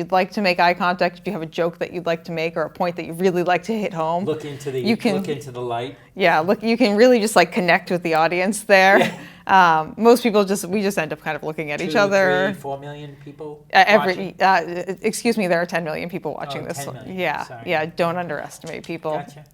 you'd like to make eye contact, if you have a joke that you'd like to make or a point that you really like to hit home. Look into the light. Yeah, you can really just like connect with the audience there. Yeah. Most people we just end up kind of looking at each other. 3, 4 million people Excuse me, there are 10 million people watching this. 10 million. Yeah, Sorry. yeah, don't underestimate people. Gotcha.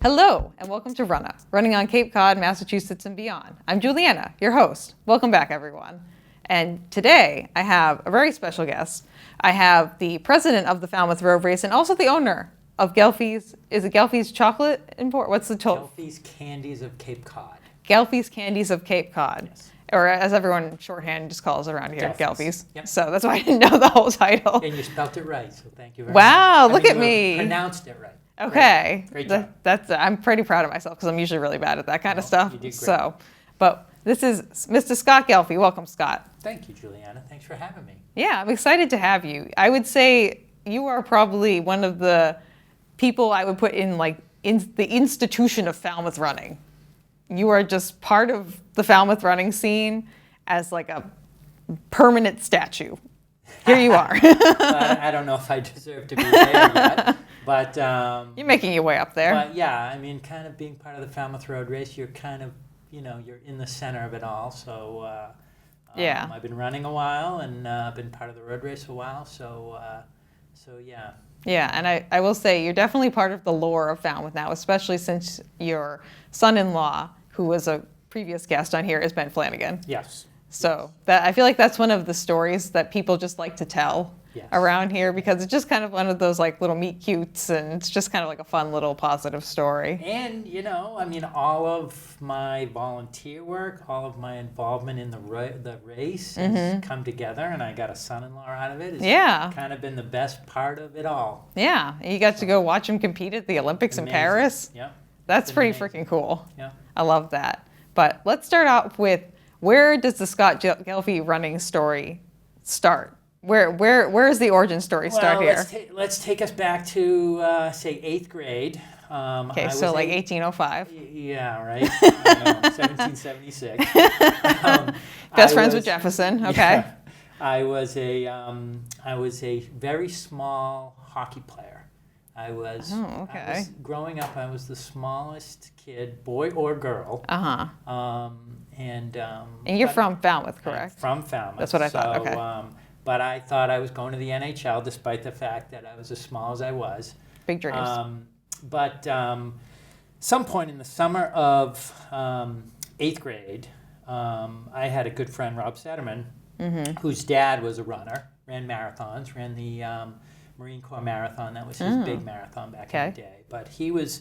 Hello, and welcome to Runnah, running on Cape Cod, Massachusetts, and beyond. I'm Juliana, your host. Welcome back, everyone. And today, I have a very special guest. I have the president of the Falmouth Road Race and also the owner of Ghelfi's, is it Ghelfi's Chocolate Import? What's the total? Ghelfi's Candies of Cape Cod. Ghelfi's Candies of Cape Cod. Yes. Or as everyone shorthand just calls around here, Ghelfi's. Yep. So that's why I didn't know the whole title. And you spelt it right, so thank you very much. Wow, look at you me. Pronounced it right. Okay. Great job. I'm pretty proud of myself because I'm usually really bad at that kind of stuff. You did great. So, but this is Mr. Scott Ghelfi. Welcome, Scott. Thank you, Juliana. Thanks for having me. Yeah, I'm excited to have you. I would say you are probably one of the people I would put in the institution of Falmouth running. You are just part of the Falmouth running scene as like a permanent statue. Here you are. I don't know if I deserve to be there yet. But you're making your way up there. But yeah, I mean, kind of being part of the Falmouth Road Race, you're kind of, you're in the center of it all. So yeah, I've been running a while and been part of the road race a while. So yeah. Yeah, and I will say you're definitely part of the lore of Falmouth now, especially since your son-in-law, who was a previous guest on here, is Ben Flanagan. Yes. So that I feel like that's one of the stories that people just like to tell. Yes. Around here because it's just kind of one of those like little meet cutes and it's just kind of like a fun little positive story. And I mean, all of my volunteer work, all of my involvement in the race has come together, and I got a son-in-law out of it. It's kind of been the best part of it all. Yeah, you got to go watch him compete at the Olympics in Paris. Yeah, that's pretty freaking cool. Yeah, I love that. But let's start out with, where does the Scott Ghelfi running story start? Where is the origin story start here? Let's take us back to say 8th grade. Okay, so like 1805. Yeah, right. 1776. Best friends with Jefferson. Okay. Yeah, I was a very small hockey player. I was growing up. I was the smallest kid, boy or girl. And you're from Falmouth, correct? I'm from Falmouth. That's what I thought. Okay. But I thought I was going to the NHL, despite the fact that I was as small as I was. Big dreams. But some point in the summer of 8th grade, I had a good friend, Rob Sederman, whose dad was a runner, ran marathons, ran the Marine Corps Marathon. That was his big marathon back in the day. But he was,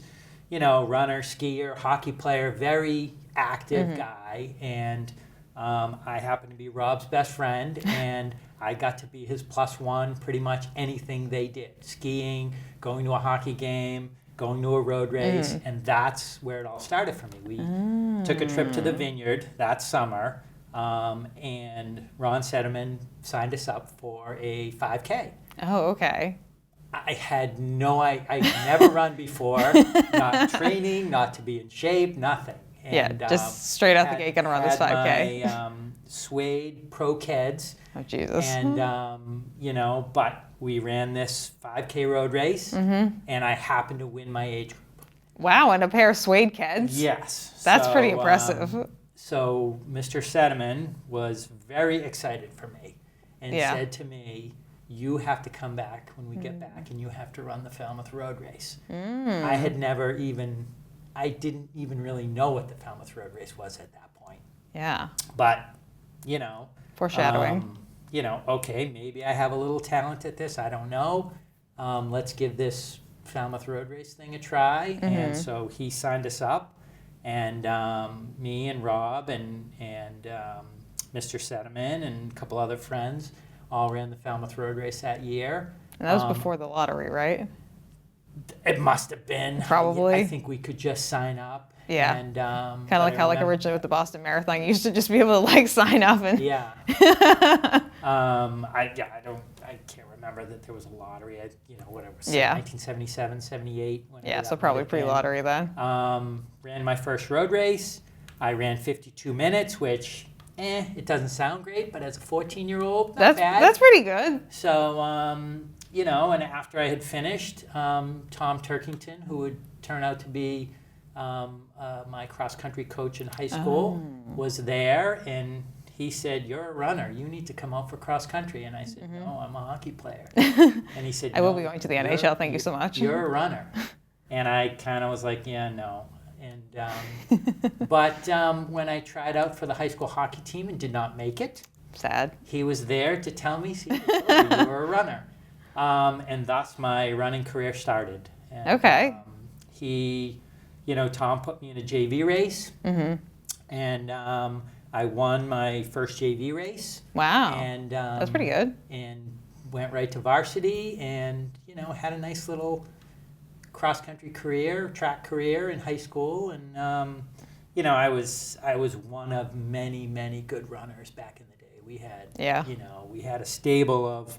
runner, skier, hockey player, very active guy. And I happened to be Rob's best friend, and I got to be his +1 pretty much anything they did. Skiing, going to a hockey game, going to a road race, and that's where it all started for me. We took a trip to the Vineyard that summer, and Ron Sederman signed us up for a 5K. Oh, okay. I had I'd never run before, not training, not to be in shape, nothing. And, just straight out the gate gonna run this 5K. My suede Pro Keds. Oh, Jesus. And, but we ran this 5K road race, and I happened to win my age group. Wow, and a pair of suede Keds? Yes. That's pretty impressive. So Mr. Sederman was very excited for me and said to me, you have to come back when we get back, and you have to run the Falmouth Road Race. I didn't even really know what the Falmouth Road Race was at that point. Yeah. But, foreshadowing. Okay, maybe I have a little talent at this. I don't know. Let's give this Falmouth Road Race thing a try. And so he signed us up, and me and Rob and Mr. Sederman and a couple other friends all ran the Falmouth Road Race that year. And that was before the lottery, right? It must have been. Probably. I think we could just sign up. Yeah. And kind of like how like originally with the Boston Marathon, you used to just be able to like sign up and. Yeah. I can't remember that there was a lottery. Whatever. Yeah. 1977, 78. Yeah. So probably pre-lottery then. Ran my first road race. I ran 52 minutes, which. It doesn't sound great, but as a 14-year-old, not bad. That's pretty good. So, and after I had finished, Tom Turkington, who would turn out to be my cross-country coach in high school, was there, and he said, "You're a runner. You need to come out for cross-country." And I said, "No, I'm a hockey player." And he said, "I will be going to the NHL. Thank you so much." You're a runner. And I kind of was like, "Yeah, no." And but when I tried out for the high school hockey team and did not make it, sad. He was there to tell me, "See, you were a runner," and thus my running career started. And, okay. Tom put me in a JV race, and I won my first JV race. Wow. And that's pretty good. And went right to varsity, and had a nice little cross-country career, track career in high school, and I was one of many, many good runners back in the day. We had we had a stable of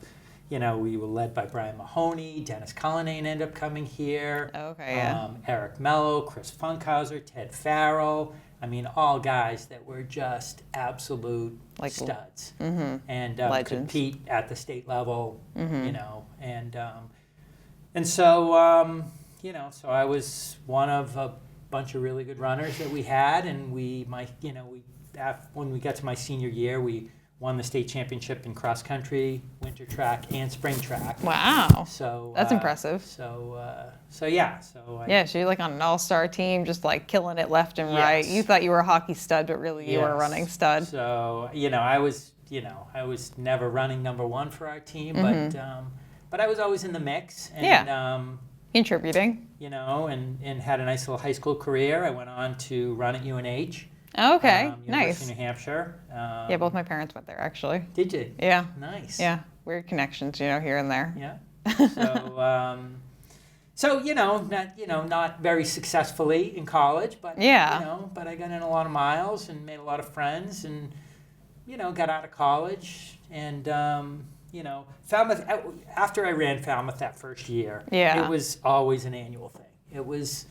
we were led by Brian Mahoney, Dennis Cullinane ended up coming here. Okay, yeah. Eric Mello, Chris Funkhauser, Ted Farrell. I mean, all guys that were just absolute studs, and could compete at the state level, and so. So I was one of a bunch of really good runners that we had, and when we got to my senior year, we won the state championship in cross country, winter track, and spring track. Wow. So that's impressive. So so you're like on an all-star team, just like killing it left and right. You thought you were a hockey stud, but really you were a running stud. So I was never running number one for our team, but I was always in the mix. And, contributing. And had a nice little high school career. I went on to run at UNH. Oh, okay, University nice. of New Hampshire. Yeah, both my parents went there, actually. Did you? Yeah. Nice. Yeah, weird connections, here and there. Yeah. Not very successfully in college, but but I got in a lot of miles and made a lot of friends, and got out of college, and Falmouth, after I ran Falmouth that first year, it was always an annual thing. It was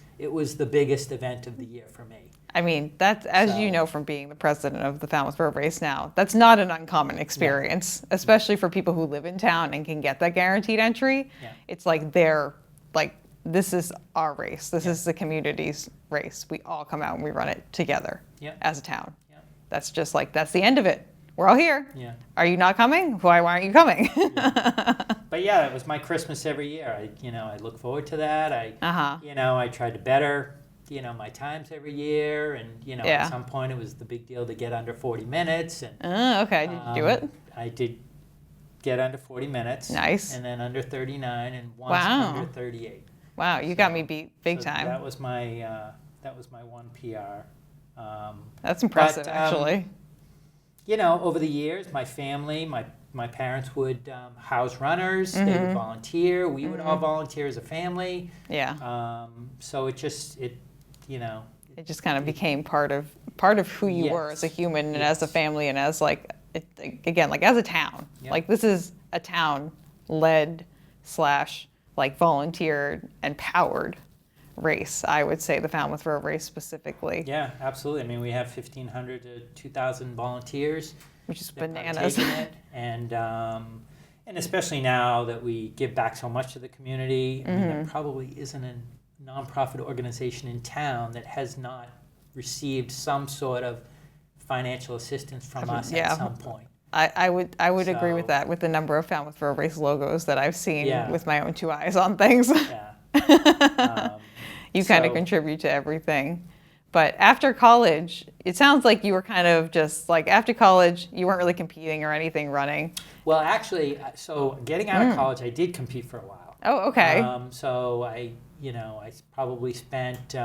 the biggest event of the year for me. I mean, that's, as you know from being the president of the Falmouth Road Race now, that's not an uncommon experience, especially for people who live in town and can get that guaranteed entry. Yeah. It's like this is our race. This is the community's race. We all come out and we run it together as a town. Yeah. That's just that's the end of it. We're all here. Yeah. Are you not coming? Why aren't you coming? But yeah, it was my Christmas every year. I look forward to that. I tried to better, my times every year, and at some point it was the big deal to get under 40 minutes. And okay, did you do it? I did get under 40 minutes. Nice. And then under 39, and once under 38. Wow, you got me beat big time. That was my one PR. That's impressive, actually. Over the years, my family, my parents would house runners. They would volunteer. We would all volunteer as a family. Yeah. So it just kind of became part of who you were as a human and as a family and as as a town. Yep. This is a town led / volunteered and powered race. I would say the Falmouth Road Race specifically. Yeah, absolutely. I mean, we have 1,500 to 2,000 volunteers, which is bananas. It, and especially now that we give back so much to the community, I mean, there probably isn't a nonprofit organization in town that has not received some sort of financial assistance from us at some point. I would agree with that, with the number of Falmouth Road Race logos that I've seen with my own two eyes on things. Yeah. You kind of contribute to everything. But after college, it sounds like you were kind of just after college, you weren't really competing or anything running. Well, actually, so getting out of college, I did compete for a while. Oh, okay. So I probably spent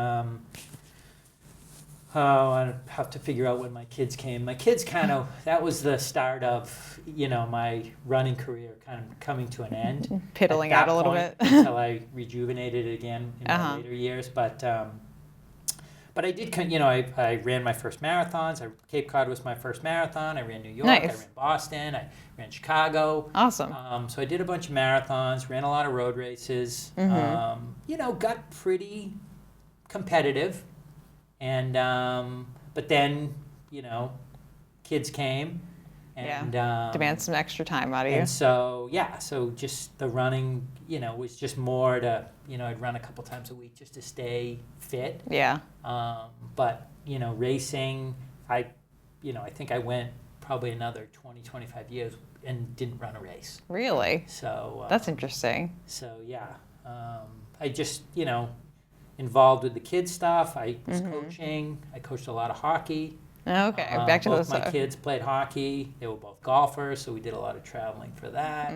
I have to figure out when my kids came. My kids that was the start of, my running career kind of coming to an end. Piddling out a little bit. Until I rejuvenated it again in my later years. But I did, I ran my first marathons. Cape Cod was my first marathon. I ran New York. Nice. I ran Boston. I ran Chicago. Awesome. So I did a bunch of marathons, ran a lot of road races. Got pretty competitive. And but then, kids came. And demand some extra time out of you. And so just the running, was just more to, I'd run a couple times a week just to stay fit. Yeah. But, racing, I think I went probably another 20, 25 years and didn't run a race. Really? So that's interesting. So I just, involved with the kids stuff. I was coaching. I coached a lot of hockey. Okay, back to both my kids played hockey. They were both golfers, so we did a lot of traveling for that.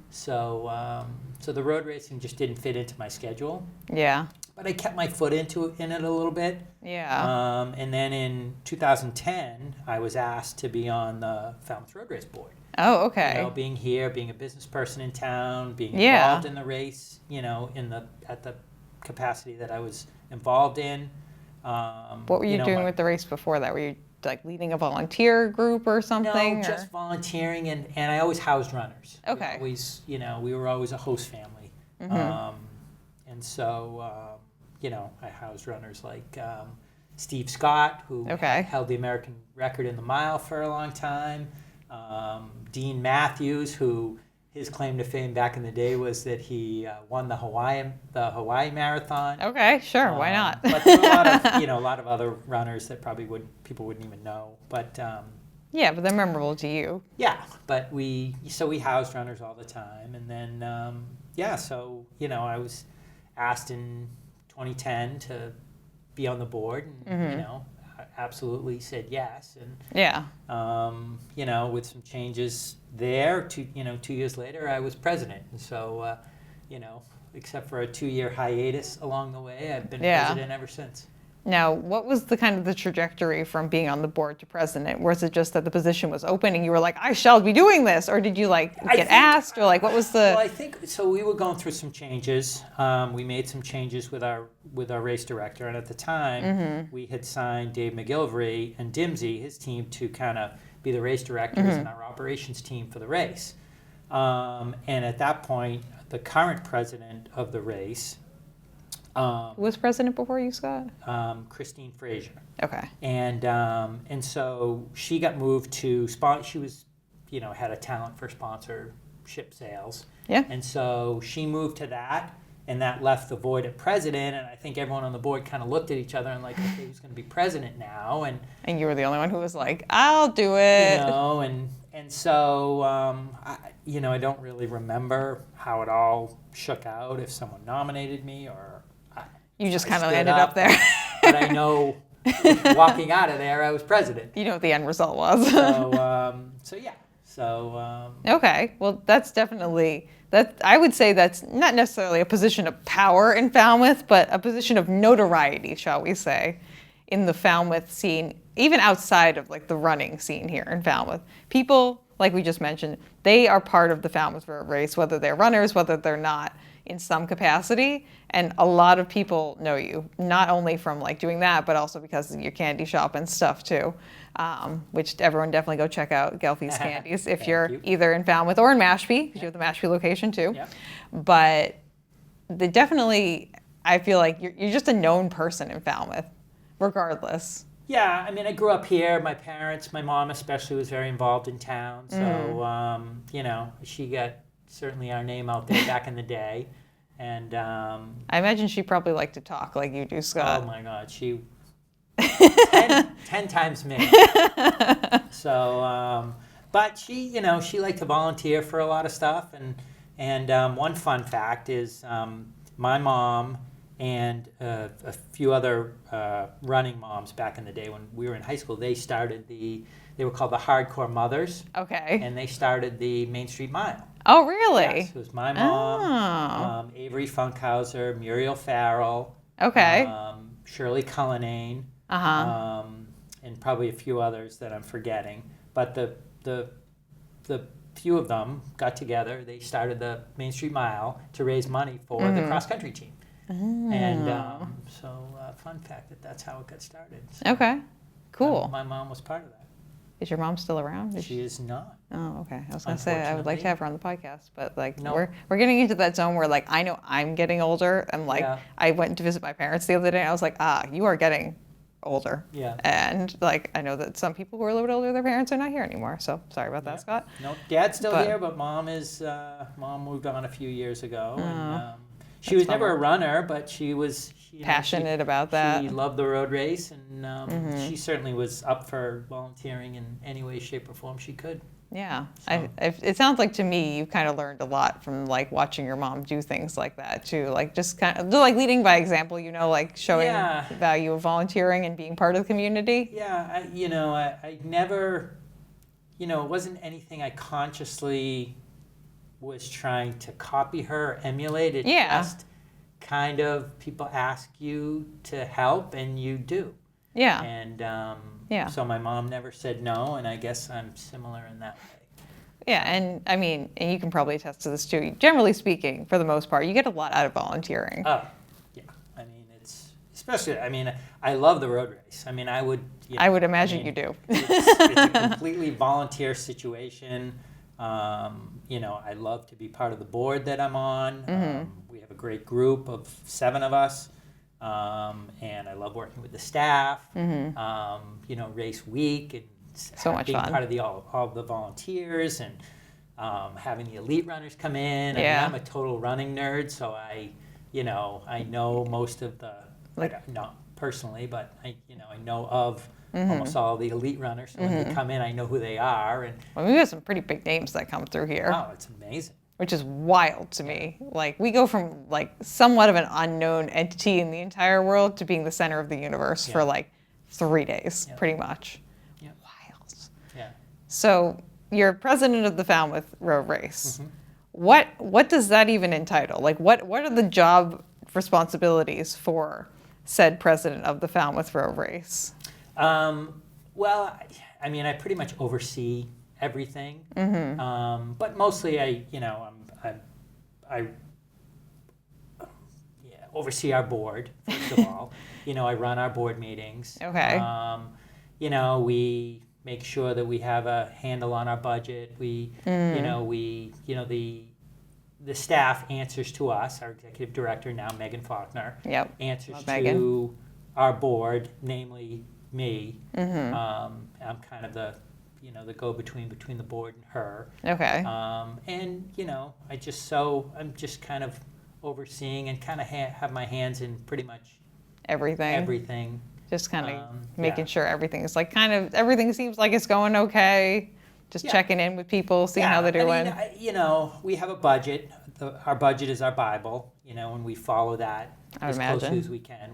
So the road racing just didn't fit into my schedule. Yeah. But I kept my foot in it a little bit. Yeah. And then in 2010, I was asked to be on the Falmouth Road Race board. Oh, okay. Being here, being a business person in town, being involved in the race, at the capacity that I was involved in. What were you doing with the race before that? Were you like leading a volunteer group or something? No, just volunteering, and I always housed runners. Okay. We were always a host family. And so, I housed runners like Steve Scott, who held the American record in the mile for a long time. Dean Matthews, who his claim to fame back in the day was that he won the Hawaii Marathon. Okay, sure, why not? But there were a lot of other runners that people wouldn't even know. But but they're memorable to you. Yeah, but we housed runners all the time, and then I was asked in 2010 to be on the board, and I absolutely said yes, and with some changes there, 2 years later, I was president, and so except for a 2-year hiatus along the way, I've been president ever since. Now, what was the kind of the trajectory from being on the board to president? Was it just that the position was open and you were like, I shall be doing this? Or did you get asked? Or what was the... Well, I think, so we were going through some changes. We made some changes with our race director. And at the time, we had signed Dave McGillivray and Dimsey, his team, to kind of be the race directors and our operations team for the race. And at that point, the current president of the race... Who was president before you, Scott? Christine Frazier. Okay. And so she got moved to she was, had a talent for sponsorship sales. Yeah. And so she moved to that, and that left the void at president. And I think everyone on the board kind of looked at each other and like, okay, who's going to be president now? And you were the only one who was like, I'll do it. And so I don't really remember how it all shook out. If someone nominated me or. You just kind of ended up there. But I know walking out of there, I was president. You know what the end result was. Okay. Well, that's definitely, I would say that's not necessarily a position of power in Falmouth, but a position of notoriety, shall we say, in the Falmouth scene, even outside of the running scene here in Falmouth. People, like we just mentioned, they are part of the Falmouth Road Race, whether they're runners, whether they're not, in some capacity, and a lot of people know you, not only from doing that, but also because of your candy shop and stuff too, which everyone definitely go check out Ghelfi's Candies if you're either in Falmouth or in Mashpee, because you have the Mashpee location too. Yep. But I feel like you're just a known person in Falmouth, regardless. Yeah, I mean, I grew up here. My mom especially was very involved in town, so she got certainly our name out there back in the day. And I imagine she probably liked to talk like you do, Scott. Oh my God, she 10 times me. So, but she liked to volunteer for a lot of stuff. And one fun fact is my mom and a few other running moms back in the day when we were in high school, they were called the Hardcore Mothers. Okay. And they started the Main Street Mile. Oh, really? Yes, it was my mom, Avery Funkhauser, Muriel Farrell, okay, Shirley Cullinane, and probably a few others that I'm forgetting. But the few of them got together. They started the Main Street Mile to raise money for the cross-country team. And so fun fact that's how it got started. So Okay, cool. My mom was part of that. Is your mom still around? She is not. Oh, okay. I was going to say, I would like to have her on the podcast, but like Nope. we're getting into that zone where like I know I'm getting older, and like Yeah. I went to visit my parents the other day, and I was like, you are getting older. Yeah. And like I know that some people who are a little bit older, their parents are not here anymore. So sorry about that, Scott. No, Dad's still But- here, but Mom moved on a few years ago, and she that's was never a bummer. runner, but she was Passionate about that. She loved the road race, and she certainly was up for volunteering in any way, shape, or form she could. Yeah, So- it sounds like to me you've kind of learned a lot from like watching your mom do things like that too, like just kind of like leading by example, like showing Yeah. the value of volunteering and being part of the community. Yeah, I never, it wasn't anything I consciously was trying to copy her, emulate it. Yeah. Just kind of people ask you to help, and you do. Yeah, And Yeah. so my mom never said no, and I guess I'm similar in that way. yeah, and I mean, and you can probably attest to this too. Generally speaking, for the most part, you get a lot out of volunteering. Oh, yeah. I mean, it's especially. I mean, I love the road race. I mean, I would. I would imagine you do. It's a completely volunteer situation. I love to be part of the board that I'm on. We have a great group of 7 of us, and I love working with the staff. Race week and So much being fun. part of all of the volunteers and having the elite runners come in. Yeah. I mean, I'm a total running nerd, so I know most of the not personally, but I know of almost all the elite runners. So when they come in, I know who they are, and Well, we have some pretty big names that come through here, oh, it's amazing. which is wild to me. Like we go from like somewhat of an unknown entity in the entire world to being the center of the universe for Yeah. like 3 days, Yeah. pretty much. Yeah. Wild. Yeah. So you're president of the Falmouth Road Race. What does that even entitle? Like what are the job responsibilities for said president of the Falmouth Road Race? Well, I mean, I pretty much oversee everything, but mostly I oversee our board first of all. I run our board meetings. Okay. We make sure that we have a handle on our budget. We, the staff answers to us. Our executive director now, Megan Faulkner, Yep. answers Love to Megan. our board, namely me. I'm kind of the go-between between the board and her. Okay. I'm just kind of overseeing and kind of have my hands in pretty much Everything. everything. Just kind of yeah. making sure everything is like everything seems like it's going okay. Just Yeah. checking in with people, seeing how they're doing. I mean, we have a budget. Our budget is our Bible, and we follow that I would as closely imagine. as we can.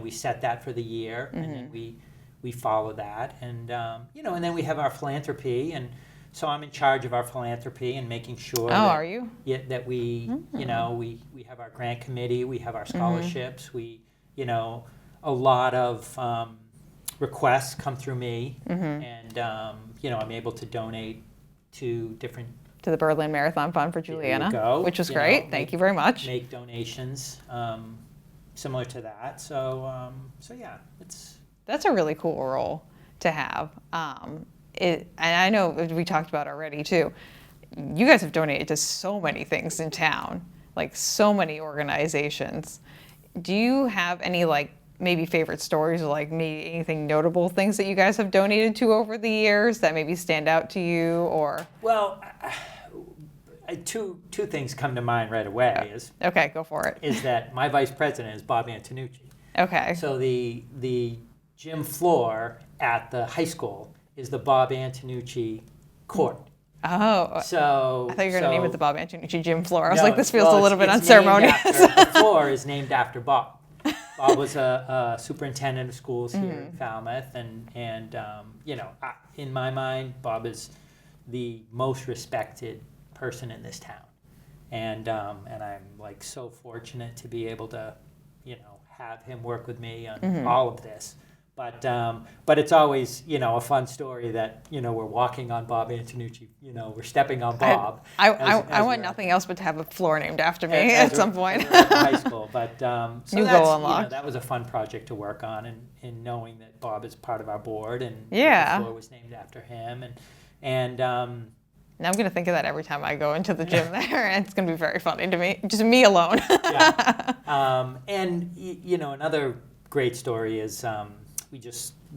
We set that for the year, and then we follow that, and and then we have our philanthropy, and so I'm in charge of our philanthropy and making sure. Are you? Yeah, that we we have our grant committee, we have our scholarships, we a lot of requests come through me, and I'm able to donate to different. To the Berlin Marathon Fund for There you Juliana, go. which was You great. know, Thank you very much. Make donations similar to that. So yeah, it's. That's a really cool role to have. And I know we talked about already too. You guys have donated to so many things in town, like so many organizations. Do you have any like maybe favorite stories or like maybe anything notable things that you guys have donated to over the years that maybe stand out to you or? Well, two things come to mind right away. Okay, go for it. Is that my vice president is Bob Antonucci. Okay. So the gym floor at the high school is the Bob Antonucci court. Oh, So I thought you were going to name it the Bob Antonucci gym floor. I was No, like, this feels well, a little bit it's unceremonious. the floor is named after Bob. Bob was a superintendent of schools here in Falmouth, and in my mind, Bob is the most respected person in this town, and I'm like so fortunate to be able to have him work with me on all of this. But it's always, a fun story that, we're walking on Bob Antonucci, we're stepping on Bob. I want nothing else but to have a floor named after me at some point. At high school. But so New goal unlocked. That was a fun project to work on, and knowing that Bob is part of our board, and yeah. the floor was named after him. And now I'm going to think of that every time I go into the gym there, and it's going to be very funny to me, just me alone. yeah. And, another great story is we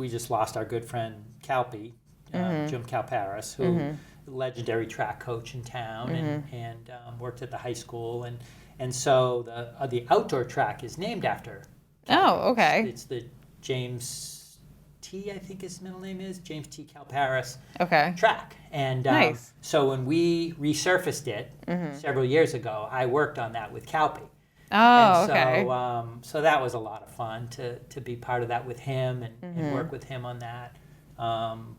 just lost our good friend Calpi, Jim Calparis, who legendary track coach in town, and worked at the high school, and so the outdoor track is named after Calpi. Oh, okay. It's the James T, I think his middle name is James T. Calparis track, and nice. So when we resurfaced it several years ago, I worked on that with Calpi. Oh, and okay. So that was a lot of fun to be part of that with him and work with him on that. And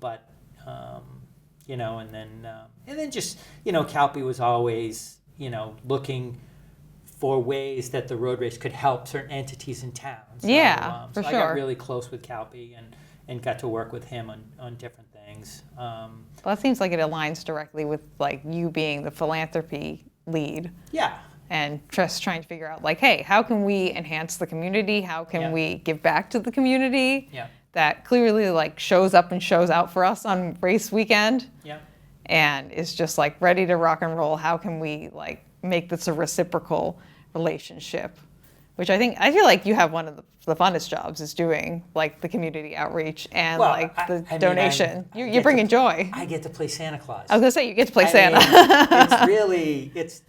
then just, Calpi was always, looking for ways that the road race could help certain entities in town. So, for so sure. I got really close with Calpi and got to work with him on different things. Well, that seems like it aligns directly with like you being the philanthropy lead. Yeah. And just trying to figure out, like, hey, how can we enhance the community? How can we give back to the community? Yeah. That clearly, like, shows up and shows out for us on race weekend. Yeah. And is just, like, ready to rock and roll. How can we, like, make this a reciprocal relationship? Which I feel like you have one of the funnest jobs is doing, like, the community outreach and, the donation. You're bringing joy. I get to play Santa Claus. I was going to say, you get to play Santa. It's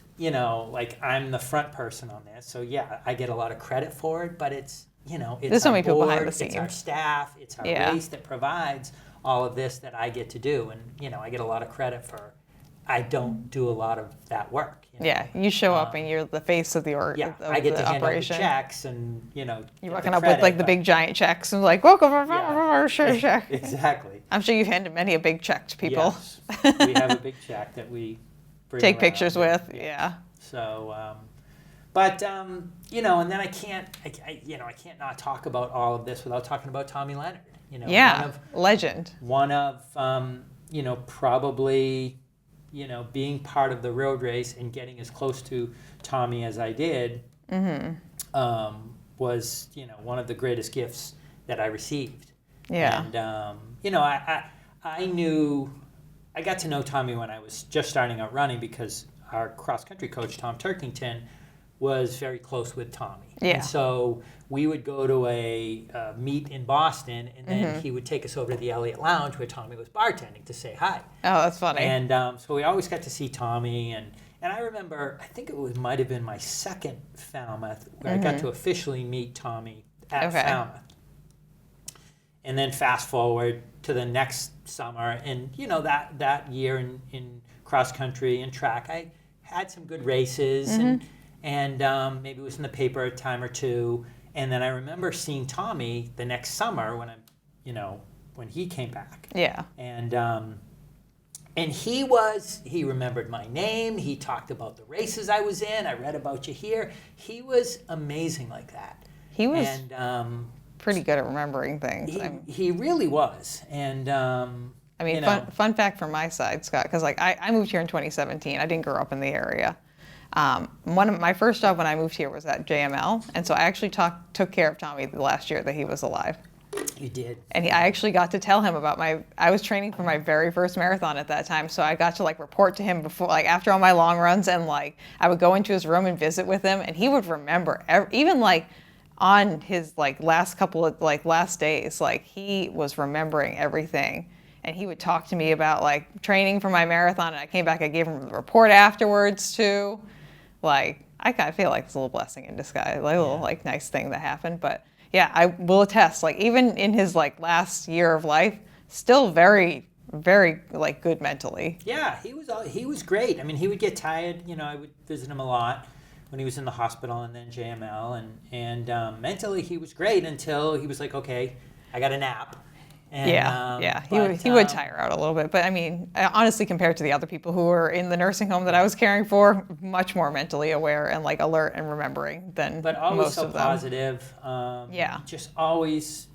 I'm the front person on this, so yeah, I get a lot of credit for it, but it's there's so many people behind the scenes. It's our staff, it's our race that provides all of this that I get to do, and I get a lot of credit for. I don't do a lot of that work. Yeah, you show up and you're the face of the I get to hand out the checks and you're walking up with like the big giant checks and like welcome our check. Exactly. I'm sure you've handed many a big check to people. Yes. We have a big check that we take pictures with. Yeah. So, and then I can't not talk about all of this without talking about Tommy Leonard. Legend. One of probably being part of the road race and getting as close to Tommy as I did was one of the greatest gifts that I received. Yeah. And I got to know Tommy when I was just starting out running because our cross-country coach, Tom Turkington, was very close with Tommy. Yeah. And so we would go to a meet in Boston, and then he would take us over to the Elliott Lounge where Tommy was bartending to say hi. Oh, that's funny. And so we always got to see Tommy. And I remember, I think it might have been my second Falmouth where I got to officially meet Tommy at Falmouth. And then fast forward to the next summer, and that year in cross country and track, I had some good races, and maybe it was in the paper a time or two. And then I remember seeing Tommy the next summer when he came back. Yeah. And he remembered my name. He talked about the races I was in. I read about you here. He was amazing like that. He was. And pretty good at remembering things. He really was. And fun fact from my side, Scott, because I moved here in 2017. I didn't grow up in the area. One of my first job when I moved here was at JML, and so I actually took care of Tommy the last year that he was alive. You did. And I actually got to tell him about I was training for my very first marathon at that time, so I got to report to him before, after all my long runs, and I would go into his room and visit with him, and he would remember even on his last couple of last days, he was remembering everything. And he would talk to me about training for my marathon, and I came back, I gave him the report afterwards too. I kind of feel like it's a little blessing in disguise, a little nice thing that happened. But yeah, I will attest, even in his last year of life, still very, very good mentally. Yeah, he was great. I mean, he would get tired. I would visit him a lot when he was in the hospital and then JML, and mentally he was great until he was like, okay, I got a nap. And, he would tire out a little bit, but I mean, honestly, compared to the other people who were in the nursing home that I was caring for, much more mentally aware and alert and remembering than but always most so of them. Positive. Just always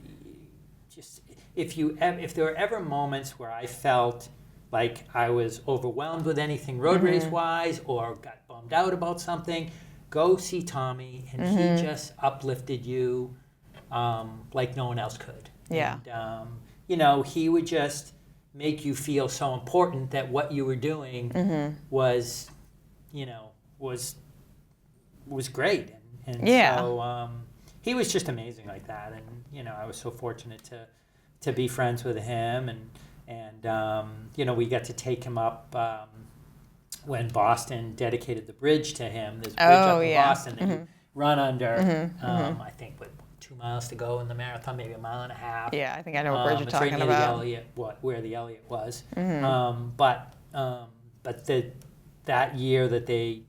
if there were ever moments where I felt like I was overwhelmed with anything road race wise or got bummed out about something, go see Tommy, and he just uplifted you like no one else could. Yeah. And, he would just make you feel so important that what you were doing was, was great. And so he was just amazing like that. And, I was so fortunate to be friends with him. And we got to take him up when Boston dedicated the bridge to him. There's a bridge up in Boston that you run under, I think, with 2 miles to go in the marathon, maybe a mile and a half. Yeah, I think I know what bridge you're talking right near about. The Elliott, where the Elliott was. But that year that they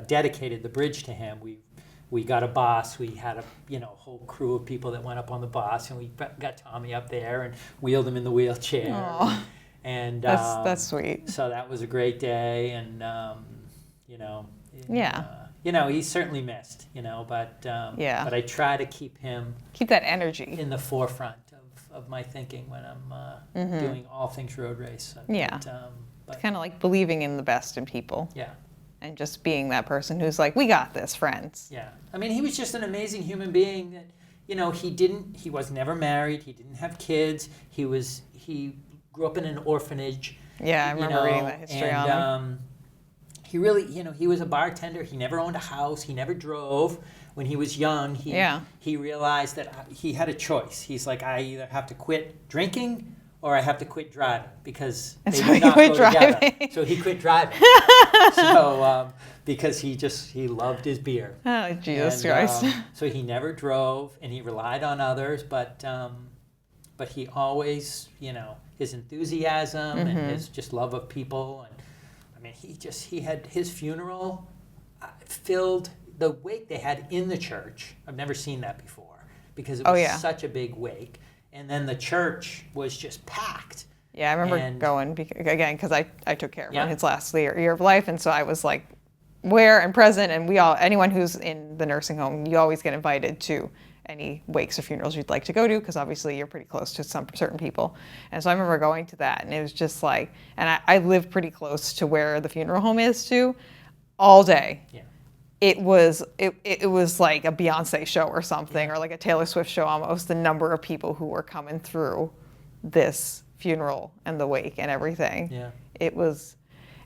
dedicated the bridge to him, we got a bus. We had a whole crew of people that went up on the bus, and we got Tommy up there and wheeled him in the wheelchair. Aww. And that's sweet. So that was a great day, and he's certainly missed, but I try to keep that energy in the forefront of my thinking when I'm doing all things road race. It's kind of like believing in the best in people. Yeah. And just being that person who's like, we got this, friends. Yeah. I mean, he was just an amazing human being that, he was never married. He didn't have kids. He grew up in an orphanage. Yeah, I remember reading that history on him. He really, he was a bartender. He never owned a house. He never drove. When he was young, he realized that he had a choice. He's like, I either have to quit drinking or I have to quit driving, because they do not go together. So he quit driving. Because he loved his beer. Oh, Jesus Christ. So he never drove, and he relied on others, but he always, his enthusiasm and his just love of people, and I mean, he had his funeral filled the wake they had in the church. I've never seen that before, because it was such a big wake. And then the church was just packed. Yeah, I remember going, because I took care of him his last year of life. And so I was like, where and present. And anyone who's in the nursing home, you always get invited to any wakes or funerals you'd like to go to, because obviously you're pretty close to some certain people. And so I remember going to that, and it was just like, and I live pretty close to where the funeral home is too, all day. Yeah. It was like a Beyonce show or something, or like a Taylor Swift show almost, the number of people who were coming through this funeral and the wake and everything. Yeah. It was,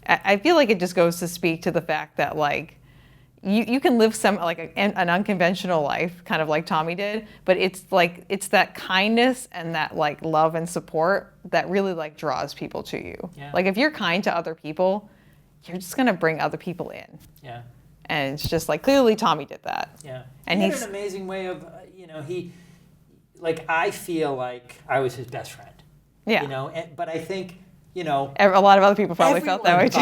I feel like it just goes to speak to the fact that like, you can live an unconventional life, kind of like Tommy did, but it's that kindness and that like love and support that really like draws people to you. Yeah. Like if you're kind to other people, you're just gonna bring other people in. Yeah. And it's just like, clearly Tommy did that. Yeah. And he had an amazing way of, I feel like I was his best friend. Yeah. But I think, a lot of other people probably felt that way too.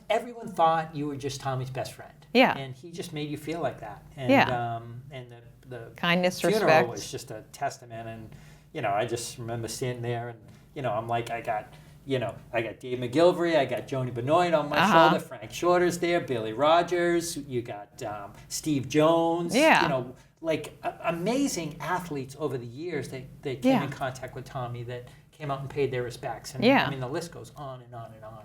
Everyone thought you were just Tommy's best friend. Yeah. And he just made you feel like that. And, and the kindness, funeral respect was just a testament. And, I just remember standing there and, I'm like, I got Dave McGilvery, I got Joni Benoit on my shoulder, Frank Shorter's there, Billy Rogers, you got Steve Jones, amazing athletes over the years that came in contact with Tommy that came out and paid their respects. And I mean, the list goes on and on and on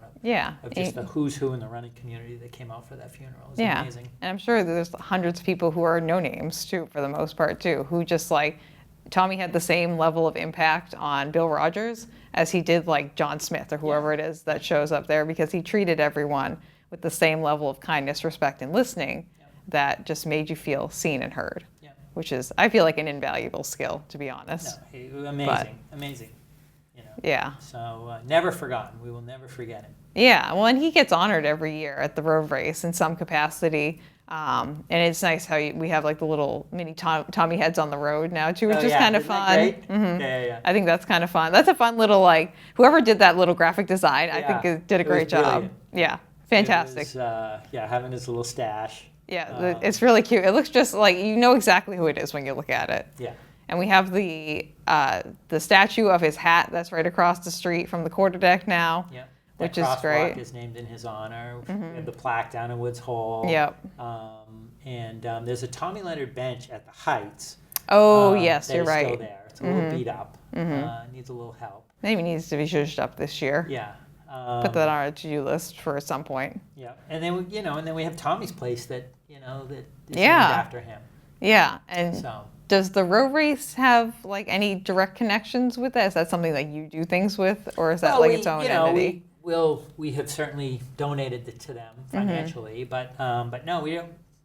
of just the who's who in the running community that came out for that funeral. It was amazing. And I'm sure there's hundreds of people who are no names too, for the most part too, who just like, Tommy had the same level of impact on Bill Rogers as he did like John Smith or whoever it is that shows up there, because he treated everyone with the same level of kindness, respect, and listening that just made you feel seen and heard, which is, I feel like, an invaluable skill, to be honest. No, he was amazing. Yeah. So never forgotten. We will never forget him. Yeah, well, and he gets honored every year at the road race in some capacity. And it's nice how we have like the little mini Tommy heads on the road now too, which is kind of fun. Mm-hmm. Yeah. I think that's kind of fun. That's a fun little, like, whoever did that little graphic design, I think it did a great job. Brilliant. Yeah, fantastic. It was, having his little stash. Yeah, it's really cute. It looks just like, you know exactly who it is when you look at it. Yeah. And we have the statue of his hat that's right across the street from the quarterdeck now. Yeah. Which is great. Is named in his honor. Mm-hmm. We have the plaque down in Woods Hole. Yep. And there's a Tommy Leonard bench at the Heights. Oh, yes, you're right. Still there. It's a little beat up. Needs a little help. Maybe needs to be zhuzhed up this year. Yeah. Put that on our to-do list for some point. Yeah, and then we have Tommy's place that that is named Yeah. after him. Yeah, and So does the road race have like any direct connections with that? Is that something that you do things with, or is that well, like we, its own you know, entity? we have certainly donated it to them financially, but no, we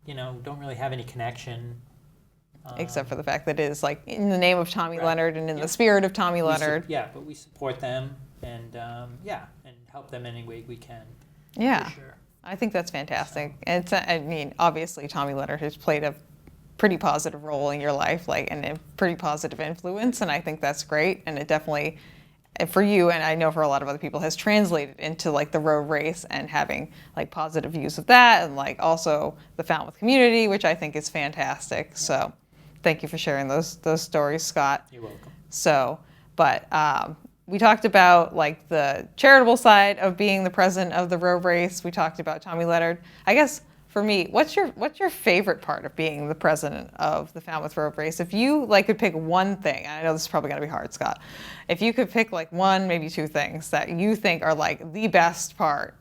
don't really have any connection. Except for the fact that it is like in the name of Tommy Right. Leonard and in Yeah. the spirit of Tommy We Leonard. but we support them and and help them any way we can. Yeah. For sure. I think that's fantastic. And it's, I mean, obviously Tommy Leonard has played a pretty positive role in your life, like, and a pretty positive influence, and I think that's great. And it definitely, for you, and I know for a lot of other people, has translated into like the road race and having like positive views of that, and like also the Falmouth community, which I think is fantastic. Yeah. So, thank you for sharing those stories, Scott. You're welcome. So, but we talked about like the charitable side of being the president of the road race. We talked about Tommy Leonard. I guess for me, what's your favorite part of being the president of the Falmouth Road Race? If you like could pick one thing, and I know this is probably going to be hard, Scott. If you could pick like one, maybe two things that you think are like the best part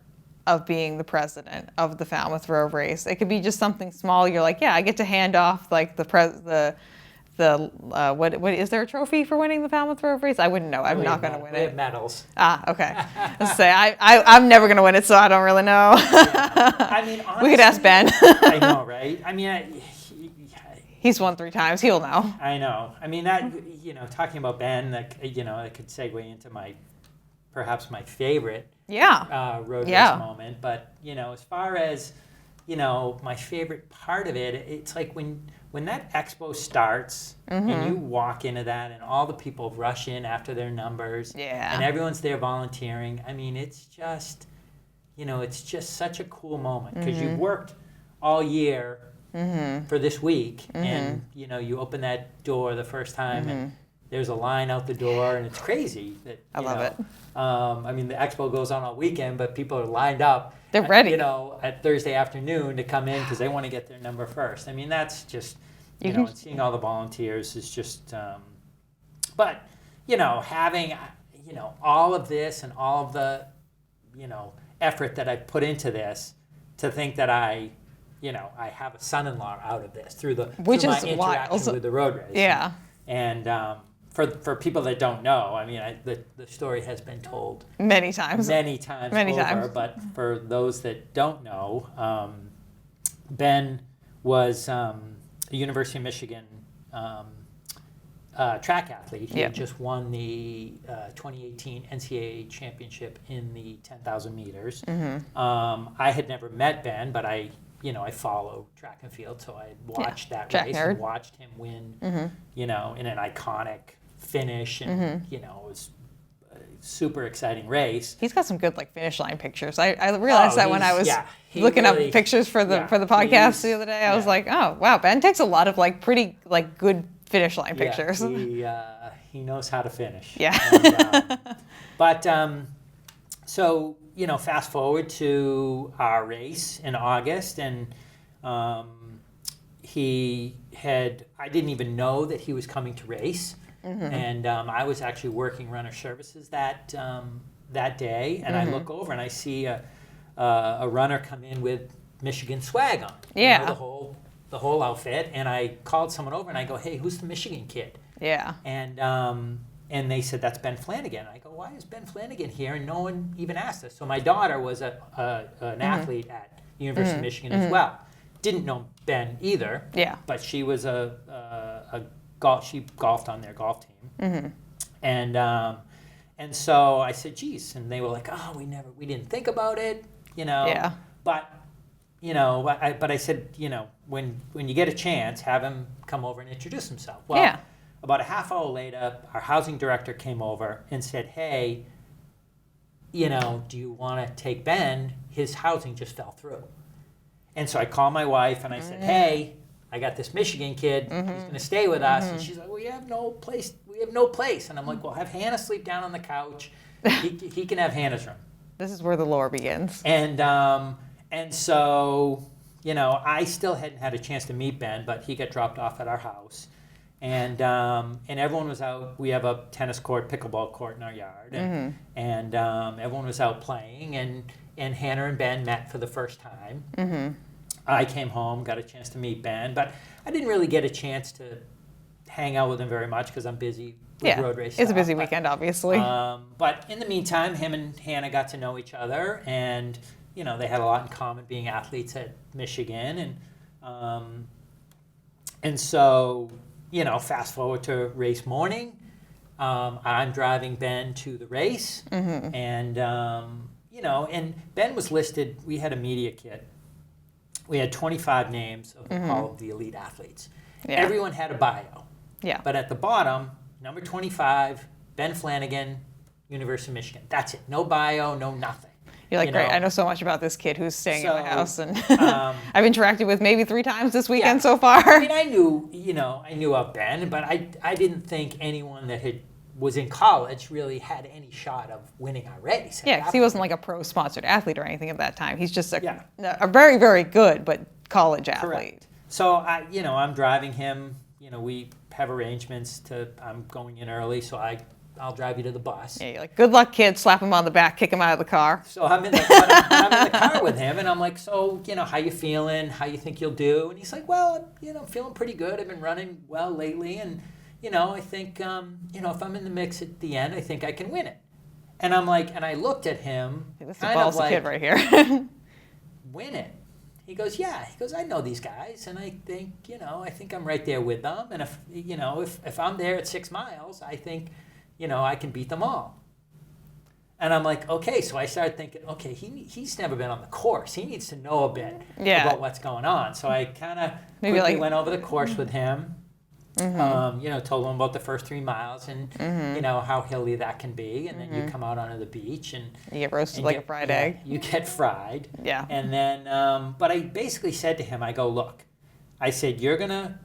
of being the president of the Falmouth Road Race, it could be just something small. You're like, yeah, I get to hand off like what is there a trophy for winning the Falmouth Road Race? I wouldn't know. I'm not going to win We it. have medals. Okay. Let's say I'm never going to win it, so I don't really know. Yeah. I mean, honestly, we could ask Ben. I know, right? I mean, he's won 3 times. He'll know. I know. I mean, that talking about Ben, that that could segue into perhaps my favorite road race moment. But as far as my favorite part of it, it's like when that expo starts and you walk into that and all the people rush in after their numbers and everyone's there volunteering. I mean, it's just, it's just such a cool moment because you've worked all year for this week and, you open that door the first time and there's a line out the door and it's crazy. I love it. I mean, the expo goes on all weekend, but people are lined up. They're ready. At Thursday afternoon to come in because they want to get their number first. I mean, that's just, and seeing all the volunteers is just, but, having, all of this and all of the, effort that I put into this, to think that I have a son-in-law out of this through my interaction with the road race. Yeah. And for people that don't know, I mean, the story has been told many times over. But for those that don't know, Ben was a University of Michigan track athlete. He had just won the 2018 NCAA championship in the 10,000 meters. I had never met Ben, but I follow track and field, so I watched that race and watched him win, in an iconic finish, and it was a super exciting race. He's got some good finish line pictures. I realized that when I was looking up pictures for the podcast the other day. I was like, oh wow, Ben takes a lot of pretty good finish line pictures. He knows how to finish. Yeah. And, so fast forward to our race in August, and I didn't even know that he was coming to race, and I was actually working runner services that day, and I look over and I see a runner come in with Michigan swag on, the whole outfit, and I called someone over and I go, hey, who's the Michigan kid? Yeah. And they said, that's Ben Flanagan. I go, why is Ben Flanagan here? And no one even asked us. So my daughter was an athlete at University of Michigan as well. Didn't know Ben either. Yeah. But she was she golfed on their golf team. And so I said, geez. And they were like, oh, we didn't think about it, Yeah. But, but I said, when you get a chance, have him come over and introduce himself. Well, about a half hour later, our housing director came over and said, hey, do you want to take Ben? His housing just fell through. And so I called my wife and I said, hey, I got this Michigan kid. He's going to stay with us. And she's like, we have no place. And I'm like, well, have Hannah sleep down on the couch. He can have Hannah's room. This is where the lore begins. And so, I still hadn't had a chance to meet Ben, but he got dropped off at our house. And everyone was out. We have a tennis court, pickleball court in our yard, and everyone was out playing. And Hannah and Ben met for the first time. I came home, got a chance to meet Ben, but I didn't really get a chance to hang out with him very much because I'm busy with road race it's stuff. a busy weekend, obviously. But in the meantime, him and Hannah got to know each other, and they had a lot in common being athletes at Michigan, and so fast forward to race morning. I'm driving Ben to the race, and and Ben was listed. We had a media kit. We had 25 names of all of the elite athletes. Yeah. Everyone had a bio. Yeah. But at the bottom, number 25, Ben Flanagan, University of Michigan. That's it. No bio, no nothing. You're like, great, I know so much about this kid who's staying at my house, and I've interacted with maybe 3 times this weekend so far. I mean, I knew of Ben, but I didn't think anyone that was in college really had any shot of winning our race. Yeah, because he wasn't like a pro-sponsored athlete or anything at that time. He's just a very, very good but college athlete. Correct. So I'm driving him. We have arrangements I'm going in early, so I'll drive you to the bus. Yeah, you're like, good luck, kid. Slap him on the back, kick him out of the car. So I'm in the car with him, and I'm like, so how you feeling? How you think you'll do? And he's like, well, I'm feeling pretty good. I've been running well lately, and I think if I'm in the mix at the end, I think I can win it. And I'm like, and I looked at him, this is a ballsy kid right here. Win it. He goes, yeah. He goes, I know these guys, and I think, I think I'm right there with them. And if I'm there at 6 miles, I think, I can beat them all. And I'm like, okay. So I started thinking, okay, he's never been on the course. He needs to know a bit about what's going on. So I kind of quickly went over the course with him. Told him about the first 3 miles and how hilly that can be, and then you come out onto the beach and you get roasted like a fried egg. You get fried. Yeah. And then, but I basically said to him, I go, look, I said, you're gonna,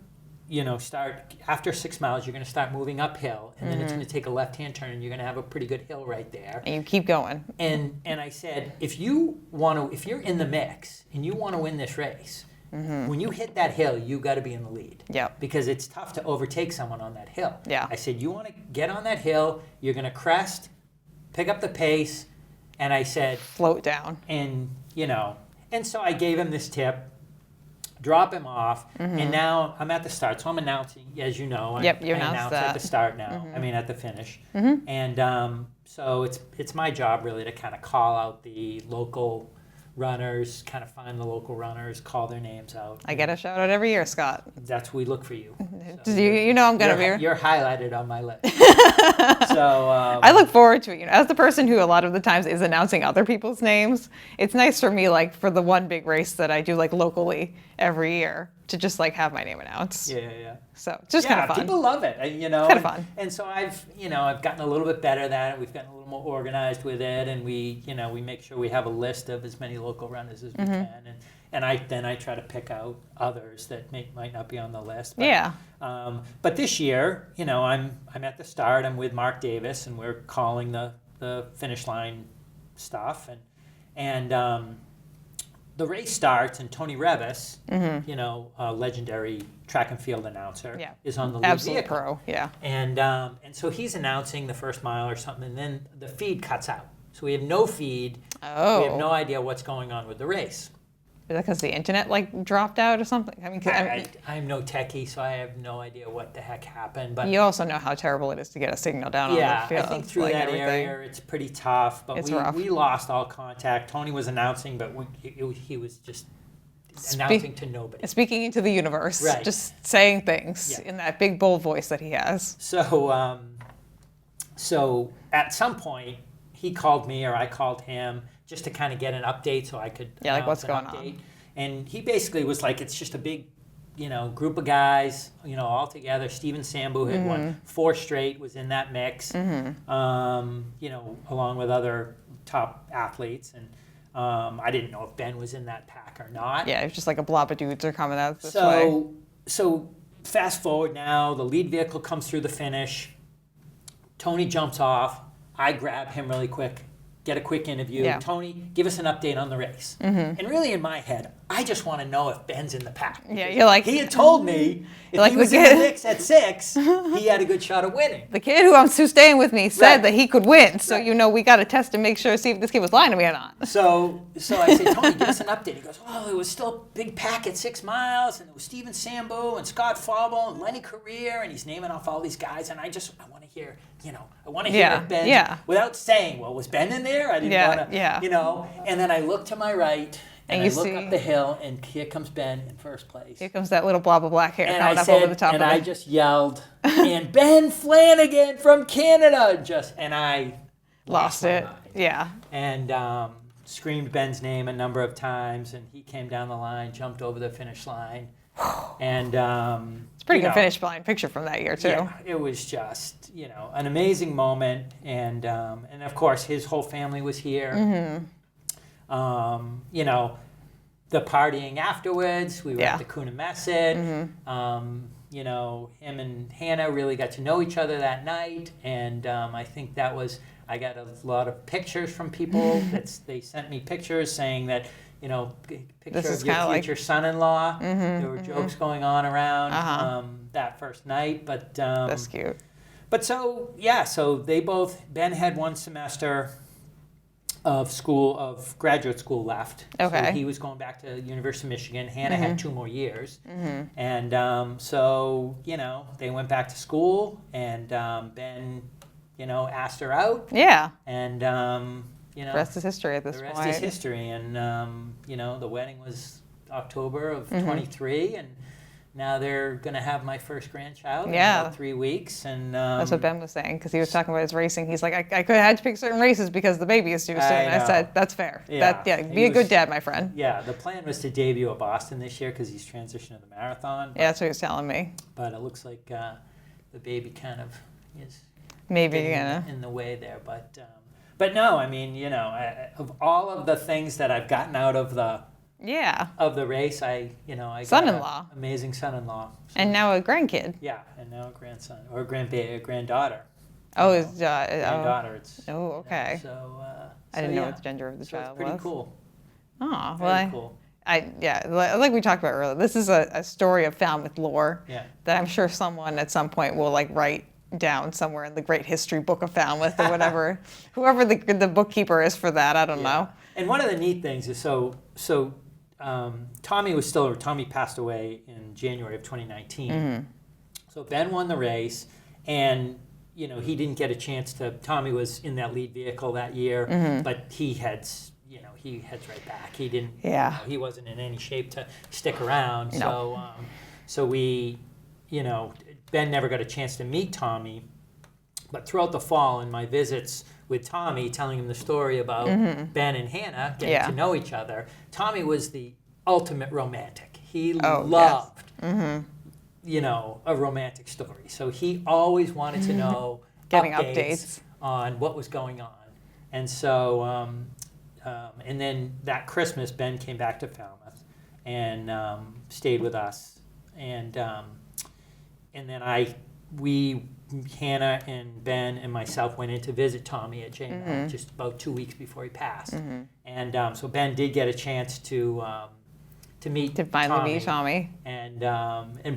start after 6 miles. You're gonna start moving uphill, and then it's gonna take a left-hand turn, and you're gonna have a pretty good hill right there. And you keep going. And I said, if you're in the mix and you want to win this race. When you hit that hill, you got to be in the lead. Yeah. Because it's tough to overtake someone on that hill. Yeah. I said, you want to get on that hill, you're going to crest, pick up the pace, and I said... Float down. And, and so I gave him this tip, drop him off, and now I'm at the start. So I'm announcing, as you know. I announce at the start now. I mean, at the finish. And so it's my job, really, to kind of call out the local runners, kind of find the local runners, call their names out. I get a shout out every year, Scott. That's we look for you. So I'm gonna be here. You're highlighted on my list. So I look forward to it. As the person who a lot of the times is announcing other people's names, it's nice for me, like for the one big race that I do like locally every year, to just like have my name announced. Yeah. So it's just kind of fun. People love it, It's kind of fun. And so I've gotten a little bit better at it. We've gotten a little more organized with it, and we make sure we have a list of as many local runners as we can, and I try to pick out others that might not be on the list. But, but this year, I'm at the start. I'm with Mark Davis, and we're calling the finish line stuff, and the race starts, and Tony Revis, a legendary track and field announcer, is on the lead absolute vehicle. pro, yeah. And so he's announcing the first mile or something, and then the feed cuts out. So we have no feed. Oh. We have no idea what's going on with the race. Is that because the internet like dropped out or something? I mean, I'm no techie, so I have no idea what the heck happened. But you also know how terrible it is to get a signal down on the field. Yeah, I think through that area it's pretty tough. But we lost all contact. Tony was announcing, but he was just announcing to nobody. Speaking into the universe, right. Just saying things in that big, bold voice that he has. So, so at some point, he called me or I called him just to kind of get an update so I could like what's going on. And he basically was like, it's just a big, group of guys, all together. Steven Sambu had won 4 straight, was in that mix, along with other top athletes. And I didn't know if Ben was in that pack or not. Yeah, it's just like a blob of dudes are coming out this way. So fast forward now, the lead vehicle comes through the finish. Tony jumps off. I grab him really quick, get a quick interview. Yeah. Tony, give us an update on the race. And really in my head, I just want to know if Ben's in the pack. Yeah, you're like... He had told me if like he was in the mix at 6, he had a good shot of winning. The kid who's staying with me said Right. that he could win, so Right. we got to test and make sure, see if this kid was lying to me or not. So I said, Tony, give us an update. He goes, it was still a big pack at 6 miles, and it was Steven Sambu and Scott Fauble and Lenny Career, and he's naming off all these guys, and I want to hear, if Ben, without saying, well, was Ben in there? I didn't want to, and then I look to my right, and I look up the hill, and here comes Ben in first place. Here comes that little blob of black hair And coming I up said, over the top and of I it. just yelled, and Ben Flanagan from Canada, and I Lost my it. mind. Yeah. And screamed Ben's name a number of times, and he came down the line, jumped over the finish line, and It's a pretty good finish line picture from that year, too. yeah, it was just an amazing moment, and of course his whole family was here. The partying afterwards, we were at the Kuna Message. Him and Hannah really got to know each other that night, and I think I got a lot of pictures from people. They sent me pictures saying that, picture of your future son-in-law. There were jokes going on around that first night, but That's cute. But so Ben had one semester of graduate school left. Okay. So he was going back to University of Michigan. Hannah had 2 more years. And so, they went back to school, and Ben, asked her out. Yeah. And, The rest is history at this point. The rest is history. And, the wedding was October of 23, and now they're going to have my first grandchild in about 3 weeks. And that's what Ben was saying, because he was talking about his racing. He's like, I could have had to pick certain races because the baby is due soon. I said, that's fair. Yeah. Be a good dad, my friend. Yeah, the plan was to debut at Boston this year because he's transitioning to the marathon. Yeah, that's what he was telling me. But it looks like the baby kind of is maybe in the way there. But no, I mean, of all of the things that I've gotten out of the race, I son-in-law, got an amazing son-in-law, and now a grandkid. Yeah, and now a grandson or a granddaughter. Oh, granddaughter. It's okay. I didn't know what the gender of the child was. It's pretty cool. Oh, very cool. Like we talked about earlier, this is a story of Falmouth lore that I'm sure someone at some point will write down somewhere in the great history book of Falmouth or whatever. Whoever the bookkeeper is for that, I don't know. And one of the neat things is Tommy passed away in January of 2019. So Ben won the race, and he didn't get a chance to. Tommy was in that lead vehicle that year, but he heads right back. He didn't. He wasn't in any shape to stick around. No. So we, Ben never got a chance to meet Tommy, but throughout the fall in my visits with Tommy, telling him the story about Ben and Hannah getting to know each other, Tommy was the ultimate romantic. He loved, a romantic story. So he always wanted to know getting updates on what was going on. And so, and then that Christmas, Ben came back to Falmouth and stayed with us. And then Hannah and Ben and myself went in to visit Tommy at JML just about 2 weeks before he passed. And so Ben did get a chance to finally meet Tommy. And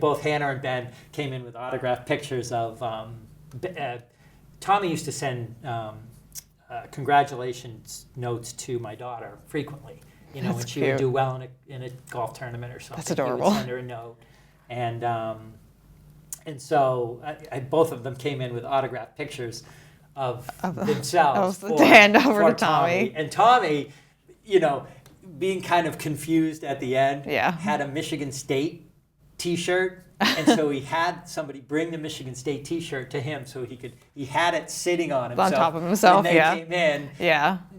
both Hannah and Ben came in with autographed pictures of Tommy used to send congratulations notes to my daughter frequently. When she would do well in a golf tournament or something. That's adorable. He would send her a note. And so both of them came in with autographed pictures of themselves to hand over to Tommy. And Tommy, being kind of confused at the end, had a Michigan State T-shirt. And so he had somebody bring the Michigan State T-shirt to him so he had it sitting on himself. On top of himself, when they came in,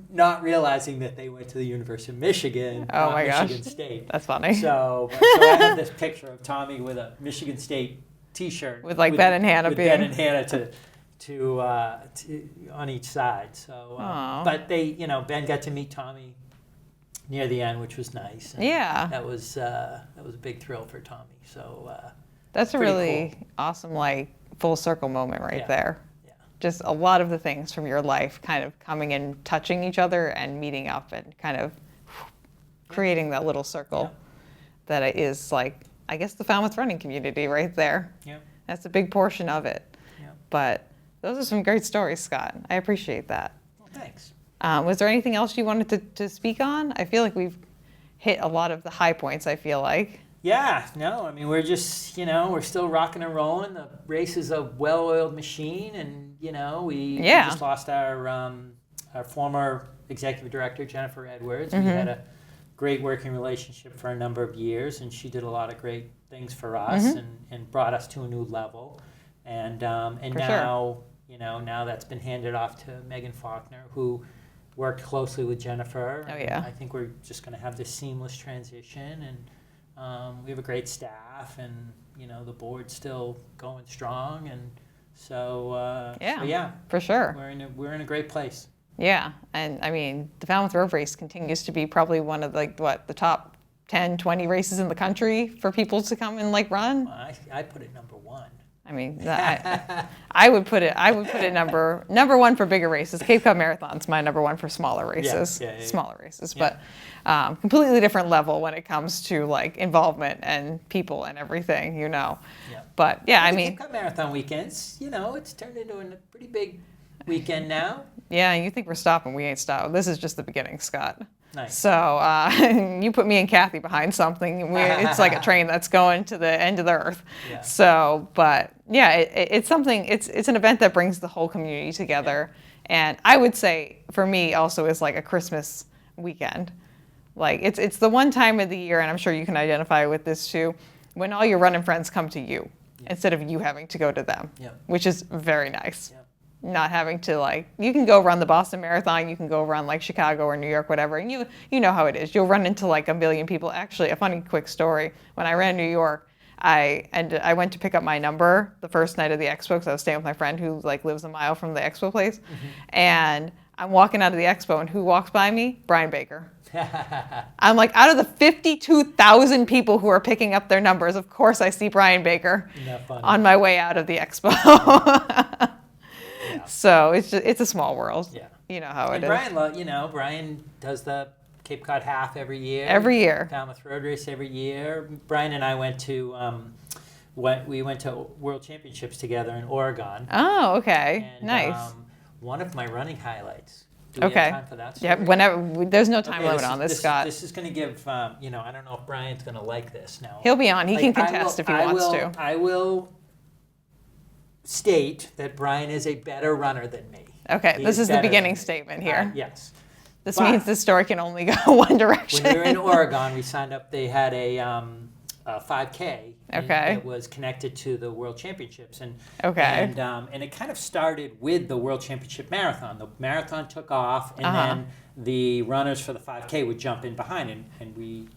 not realizing that they went to the University of Michigan, not Michigan State. That's funny. So I have this picture of Tommy with a Michigan State T-shirt with Ben and Hannah Ben and Hannah to on each side. So, but Ben got to meet Tommy near the end, which was nice. And that was a big thrill for Tommy. So that's a really awesome full circle moment there. just a lot of the things from your life kind of coming and touching each other and meeting up and kind of creating that little circle that is like, I guess, the Falmouth running community right there. Yeah. That's a big portion of it. Yeah. But those are some great stories, Scott. I appreciate that. Well, thanks. Was there anything else you wanted to speak on? I feel like we've hit a lot of the high points, I feel like. Yeah, no, I mean, we're just, we're still rocking and rolling. The race is a well-oiled machine, and, we just lost our former executive director, Jennifer Edwards. Mm-hmm. We had a great working relationship for a number of years, and she did a lot of great things for us mm-hmm. and brought us to a new level. And now, now that's been handed off to Megan Faulkner, who worked closely with Jennifer. Oh, yeah. I think we're just going to have this seamless transition, and we have a great staff, and the board's still going strong, and so for sure, we're in a great place. Yeah, and I mean the Falmouth Road Race continues to be probably one of the top 10, 20 races in the country for people to come and run. Well, I put it number one. I mean, I would put it number one for bigger races. Cape Cod Marathon's my number one for smaller races. Smaller races, but completely different level when it comes to involvement and people and everything, Yeah. But yeah, I mean, Cape Cod Marathon weekends, it's turned into a pretty big weekend now. Yeah, and you think we're stopping? We ain't stopping. This is just the beginning, Scott. Nice. So you put me and Kathy behind something. It's like a train that's going to the end of the earth. Yeah. So, but yeah, it's something. It's an event that brings the whole community together, and I would say for me also is like a Christmas weekend. It's the one time of the year, and I'm sure you can identify with this too, when all your running friends come to you instead of you having to go to them, which is very nice. Yeah. Not having to you can go run the Boston Marathon, you can go run Chicago or New York, whatever, and you know how it is. You'll run into a million people. Actually, a funny quick story. When I ran New York, I went to pick up my number the first night of the expo because I was staying with my friend who lives a mile from the expo place, mm-hmm. and I'm walking out of the expo, and who walks by me? Brian Baker. I'm out of the 52,000 people who are picking up their numbers, of course I see Brian Baker on my way out of the expo. Yeah. So it's a small world. Yeah. You know how it is. Brian does the Cape Cod Half every year. Every year. Falmouth Road Race every year. Brian and I went to World Championships together in Oregon. Oh, okay. And, nice. One of my running highlights. Do we have time for that story? Yeah, whenever. There's no time limit on this, Scott. This is going to give, I don't know if Brian's going to like this now. He'll be on. He can contest if he wants to. I will state that Brian is a better runner than me. Okay, this is the beginning statement here. Yes. This means the story can only go one direction. When we were in Oregon, we signed up. They had a 5K that was connected to the World Championships, and it kind of started with the World Championship Marathon. The marathon took off, and then the runners for the 5K would jump in behind, and we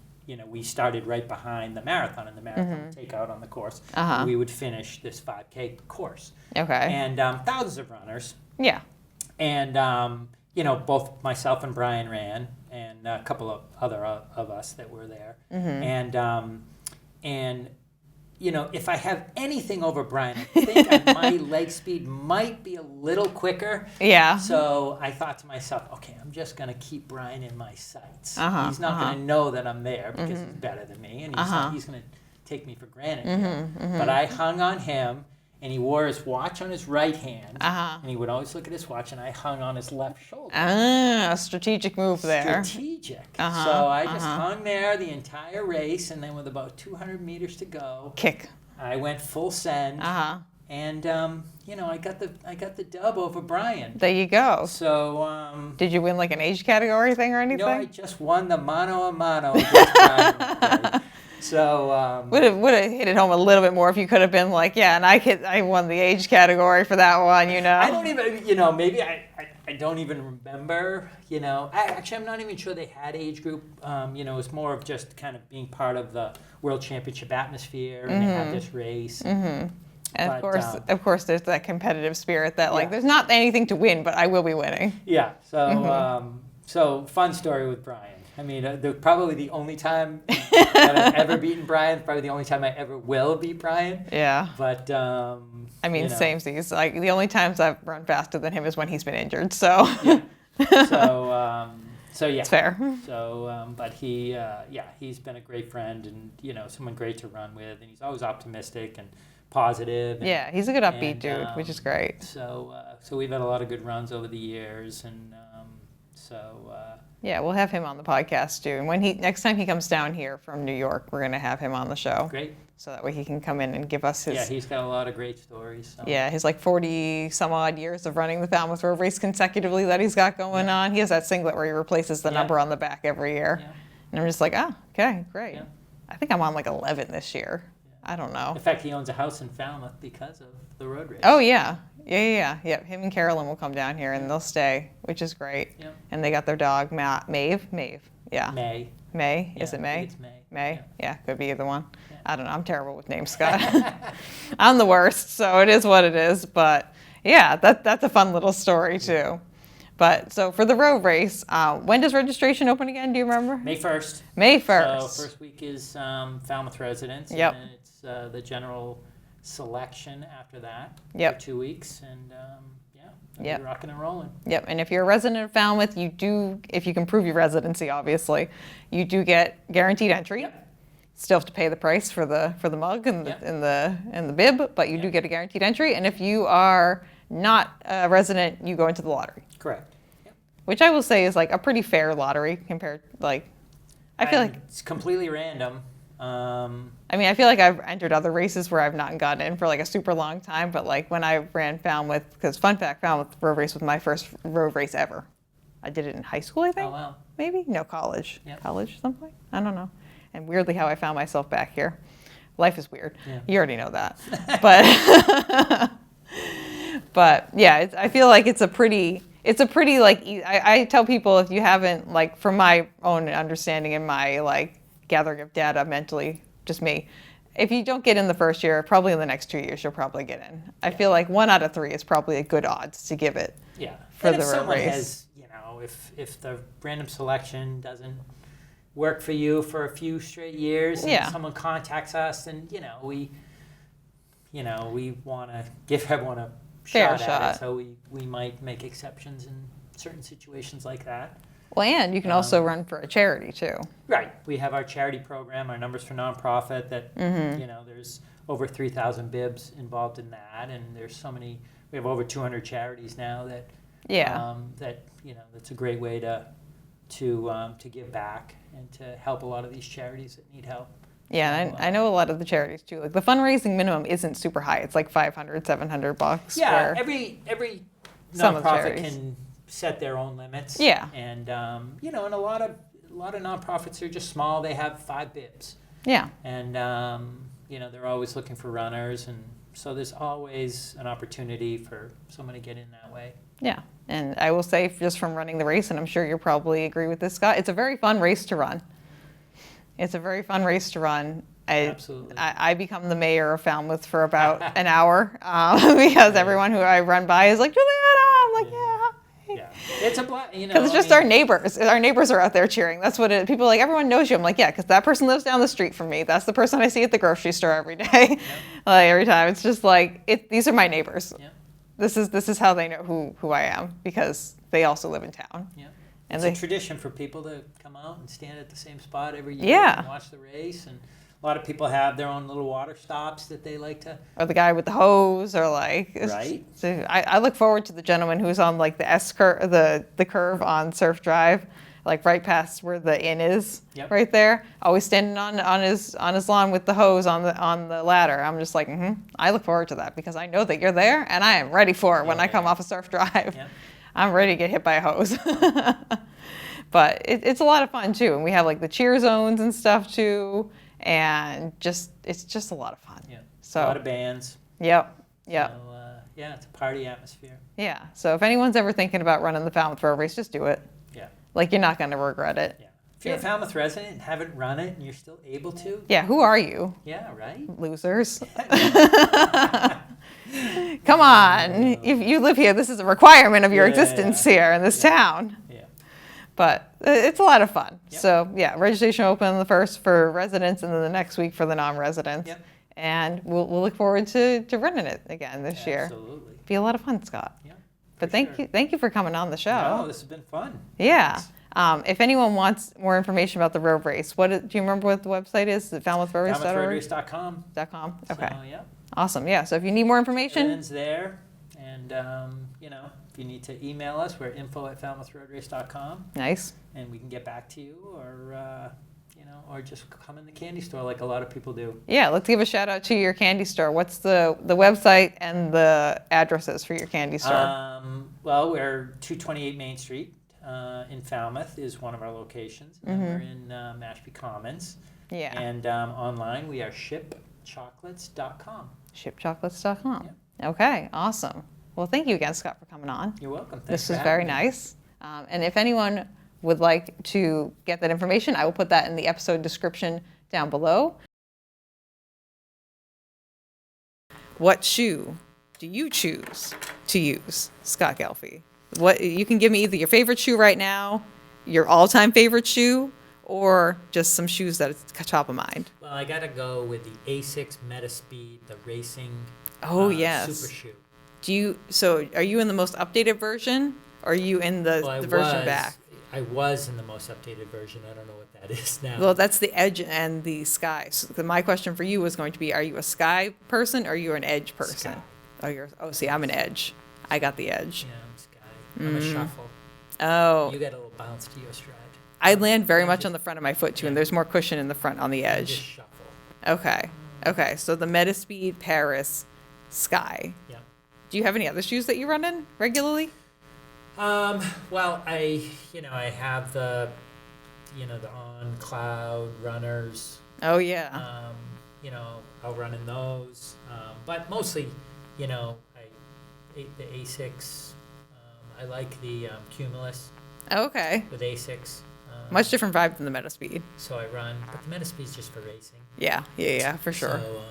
started right behind the marathon, and the marathon would take out on the course. We would finish this 5K course. Okay. And thousands of runners. Yeah. And, both myself and Brian ran, and a couple of other of us that were there. Mm-hmm. And if I have anything over Brian, I think my leg speed might be a little quicker. Yeah. So I thought to myself, okay, I'm just going to keep Brian in my sights. He's not going to know that I'm there because he's better than me, and he's going to take me for granted. But I hung on him, and he wore his watch on his right hand, and he would always look at his watch, and I hung on his left shoulder. A strategic move there. Strategic. So I just hung there the entire race, and then with about 200 meters to go, kick. I went full send, and I got the dub over Brian. There you go. So did you win an age category thing or anything? No, I just won the mano a mano against Brian. So would have hit it home a little bit more if you could have been and I won the age category for that one, I don't even, maybe I don't even remember, actually I'm not even sure they had age group. It was more of just kind of being part of the World Championship atmosphere, and they had this race. Mm-hmm. And of course, there's that competitive spirit that there's not anything to win, but I will be winning. Yeah. So so fun story with Brian. I mean, probably the only time that I've ever beaten Brian, probably the only time I ever will beat Brian. Yeah. But I I mean, you know. samesies. Like the only times I've run faster than him is when he's been injured. So So yeah, it's fair. So, but he's been a great friend and someone great to run with, and he's always optimistic and positive. And, Yeah, he's a good upbeat dude, which is great. So we've had a lot of good runs over the years, and yeah, we'll have him on the podcast too. And next time he comes down here from New York, we're gonna have him on the show. Great. So that way he can come in and give us his. Yeah, he's got a lot of great stories. So. Yeah, his like 40 some odd years of running the Falmouth Road Race consecutively that he's got going on. He has that singlet where he replaces the number on the back every year. Yeah. And I'm just like, okay, great. Yeah. I think I'm on like 11 this year. Yeah. I don't know. In fact, he owns a house in Falmouth because of the road race. Oh, yeah. Yeah. Him and Carolyn will come down here and they'll stay, which is great. Yeah. And they got their dog, Maeve. Yeah. May. Yeah, is it May? It's May. May? Yeah, could be either one. Yeah. I don't know. I'm terrible with names, Scott. I'm the worst, so it is what it is. But yeah, that's a fun little story too. But so for the road race, when does registration open again? Do you remember? May 1st. May 1st. So first week is Falmouth residents. Yep. And then it's the general selection after that. Yep. For 2 weeks. And Yep. We're rocking and rolling. Yep, and if you're a resident of Falmouth, you do, if you can prove your residency, obviously, you do get guaranteed entry. Yep. Still have to pay the price for the mug and the bib, but you do get a guaranteed entry. And if you are not a resident, you go into the lottery. Correct. Yep. Which I will say is like a pretty fair lottery compared, like, I feel like it's completely random. I mean, I feel like I've entered other races where I've not gotten in for like a super long time, but like when I ran Falmouth, because fun fact, Falmouth Road Race was my first road race ever. I did it in high school, I think. Oh, wow. Maybe? No, college. Yep. College, something? I don't know. And weirdly how I found myself back here. Life is weird. Yeah. You already know that. But yeah, I feel like it's a pretty like, I tell people if you haven't, like from my own understanding and my like gathering of data mentally, just me, if you don't get in the first year, probably in the next 2 years, you'll probably get in. I feel like 1 out of 3 is probably a good odds to give it. Yeah. For and the if road someone race. has, if the random selection doesn't work for you for a few straight years, and someone contacts us, and we want to give everyone a shot at it, so we might make exceptions in certain situations like that. Well, and you can also run for a charity too. Right. We have our charity program, our Numbers for Nonprofit, that there's over 3,000 bibs involved in that, and there's so many. We have over 200 charities now that that's a great way to give back and to help a lot of these charities that need help. Yeah, so, I know a lot of the charities too. Like the fundraising minimum isn't super high. It's like $500, $700. Yeah, every nonprofit can set their own limits. Yeah. And and a lot of nonprofits are just small. They have 5 bibs. Yeah. And they're always looking for runners, and so there's always an opportunity for someone to get in that way. Yeah. And I will say, just from running the race, and I'm sure you'll probably agree with this, Scott, it's a very fun race to run. It's a very fun race to run. Absolutely. I become the mayor of Falmouth for about an hour because everyone who I run by is like, Juliana! I'm like, yeah. Yeah, it's a blast, Because it's just our neighbors. Our neighbors are out there cheering. That's what it. People are like, everyone knows you. I'm like, yeah, because that person lives down the street from me. That's the person I see at the grocery store every day. Yep. Like every time, it's just like these are my neighbors. Yep. This is how they know who I am, because they also live in town. Yeah. And it's a tradition for people to come out and stand at the same spot every year and watch the race. And a lot of people have their own little water stops that they like to. Or the guy with the hose, or like. Right. So I look forward to the gentleman who's on like the S curve, the curve on Surf Drive, like right past where the inn is, right there. Always standing on his lawn with the hose on the ladder. I'm just like, I look forward to that because I know that you're there and I am ready for it when I come off a Surf Drive. Yep. I'm ready to get hit by a hose. But it's a lot of fun too, and we have like the cheer zones and stuff too. And it's just a lot of fun. Yeah. So, a lot of bands. Yep. So, it's a party atmosphere. Yeah. So if anyone's ever thinking about running the Falmouth Road Race, just do it. Yeah. Like you're not going to regret it. Yeah. If you're a Falmouth resident and haven't run it and you're still able to. Yeah. Who are you? Yeah. Right. Losers. Come on. If you live here, this is a requirement of your existence here in this town. But it's a lot of fun. Yep. So, registration open on the 1st for residents and then the next week for the non-residents. Yep. And we'll look forward to running it again this year. Absolutely. Be a lot of fun, Scott. Yeah. But thank you for coming on the show. No, this has been fun. Yeah. If anyone wants more information about the road race, do you remember what the website is? Is it falmouthroadrace.org? FalmouthRoadRace.com. Okay. So, yeah. Awesome. Yeah. So if you need more information, Everything's there. And, if you need to email us, we're info@falmouthroadrace.com. Nice. And we can get back to you, or just come in the candy store like a lot of people do. Yeah. Let's give a shout out to your candy store. What's the website and the addresses for your candy store? Well, we're 228 Main Street in Falmouth is one of our locations. And we're in Mashpee Commons. Yeah. And online we are shipchocolates.com. Shipchocolates.com. Yeah. Okay. Awesome. Well, thank you again, Scott, for coming on. You're welcome. Thanks This for was having very me. nice. And if anyone would like to get that information, I will put that in the episode description down below. What shoe do you choose to use, Scott Ghelfi? What you can give me either your favorite shoe right now, your all-time favorite shoe, or just some shoes that are top of mind. Well, I got to go with the A6 Metaspeed, the racing Yes. super shoe. So are you in the most updated version, or are you in the version back? I was in the most updated version. I don't know what that is now. Well, that's the Edge and the Sky. So my question for you was going to be, are you a Sky person or are you an Edge person? Sky. See, I'm an Edge. I got the Edge. Yeah, I'm Sky. I'm a shuffle. Oh. You got a little bounce to your stride. I land very much on the front of my foot too, and there's more cushion in the front on the Just edge. shuffle. Okay. So the Metaspeed Paris Sky. Yeah. Do you have any other shoes that you run in regularly? Well, I have the On Cloud runners. Oh yeah. I'll run in those. But mostly, the A6. I like the Cumulus Okay. with A6. Much different vibe than the Metaspeed. So I run, but the Metaspeed's just for racing. Yeah, for sure. So,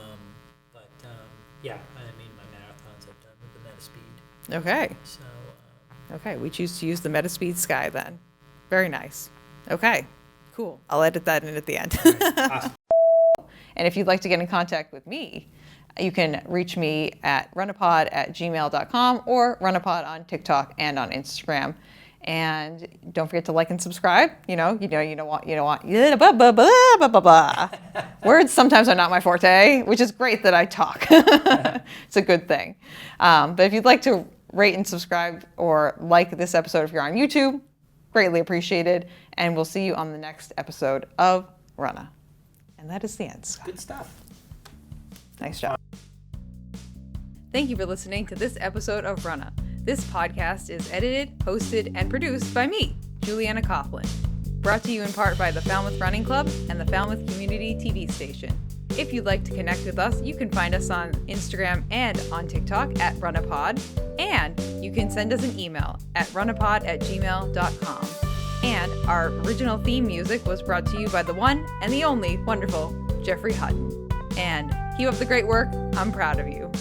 my marathons I've done with the Metaspeed. Okay. So, Okay, we choose to use the Metaspeed Sky then. Very nice. Okay, cool. I'll edit that in at the end. awesome. And if you'd like to get in contact with me, you can reach me at runnapod@gmail.com or runnapod on TikTok and on Instagram. And don't forget to like and subscribe. You don't want words sometimes are not my forte, which is great that I talk. It's a good thing. But if you'd like to rate and subscribe or like this episode if you're on YouTube, greatly appreciated. And we'll see you on the next episode of Runnah. And that is the end, Scott. Good stuff. Nice job. Thank you for listening to this episode of Runnah. This podcast is edited, hosted, and produced by me, Juliana Coughlin. Brought to you in part by the Falmouth Running Club and the Falmouth Community TV station. If you'd like to connect with us, you can find us on Instagram and on TikTok at runnapod. And you can send us an email at runnapod@gmail.com. And our original theme music was brought to you by the one and the only wonderful Jeffrey Hutton. And keep up the great work. I'm proud of you.